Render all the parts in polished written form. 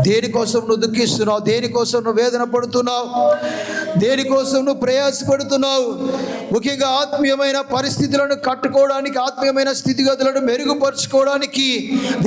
దేనికోసం నువ్వు దుఃఖిస్తున్నావు? దేనికోసం నువ్వు వేదన పడుతున్నావు? దేనికోసం నువ్వు ప్రయాసపడుతున్నావు? ముఖ్యంగా ఆత్మీయమైన పరిస్థితులను కట్టుకోవడానికి, ఆత్మీయమైన స్థితిగతులను మెరుగుపరుచుకోవడానికి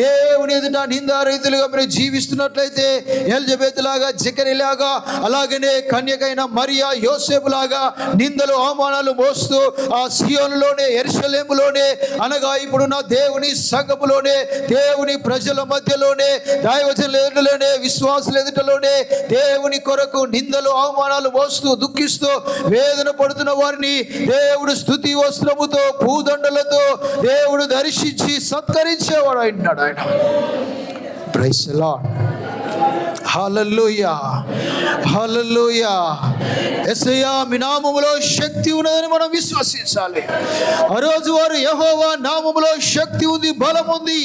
దేవుని ఎదుట నిందారహితులుగా మీరు జీవిస్తున్నట్లయితే, ఎలిజబెత్ లాగా, జకరీ లాగా, అలాగనే కన్యకైన మరియా, యోసేపు లాగా నిందలు అవమానాలు మోస్తూ ఆ సియోనులోనే, యెరూషలేములోనే, అనగా ఇప్పుడున్న దేవుని సంఘములోనే, దేవుని ప్రజల మధ్యలోనే, దైవజనుల ఎదుటలోనే, విశ్వాసుల ఎదుటలోనే దేవుని కొరకు నిందలు అవమానాలు మోస్తూ దుఃఖిస్తూ వేదన పడుతున్న వారిని దేవుడు స్తుతి వస్త్రముతో, పూదండలతో దేవుడు దర్శించి సత్కరించేవాడు అయినాడు ఆయన. Praise the Lord. Hallelujah, hallelujah. యేసయ్యా మీ నామములో శక్తి ఉన్నదని మనం విశ్వసించాలి. ఆ రోజు వారు యెహోవా నామములో శక్తి ఉంది, బలం ఉంది,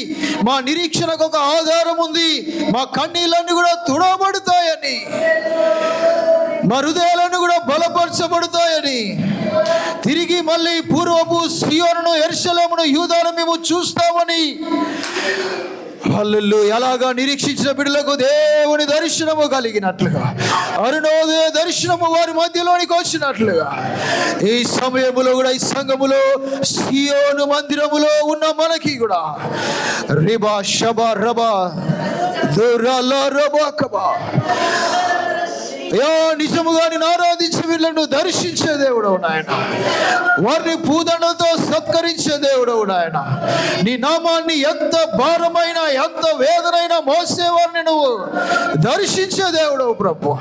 మా నిరీక్షణకు ఒక ఆధారం ఉంది, మా కన్నీళ్ళన్నీ కూడా తుడవబడతాయని, మా హృదయాలను కూడా బలపరచబడతాయని, తిరిగి మళ్ళీ పూర్వపు సియోనును, యెరూషలేమును, యూదాను మేము చూస్తామని, హల్లెలూయా, ఎలాగా నిరీక్షించిన బిడ్డలకు దేవుని దర్శనము కలిగినట్లుగా, అరుణోదయ దర్శనము వారి మధ్యలోనికి వచ్చినట్లుగా, ఈ సమయములో కూడా ఈ సంఘములో సియోను మందిరములో ఉన్న మనకి కూడా రిబా షబా రబా దురాలా రబా కబా, అయ్యా నిజముగా నేను ఆరాధించే వీళ్ళను దర్శించే దేవుడవు నాయన, వారిని పూదండలతో సత్కరించే దేవుడవు నాయన. నీ నామాన్ని ఎంత భారమైన, ఎంత వేదనైనా మోసే వారిని నువ్వు దర్శించే దేవుడవు ప్రభు.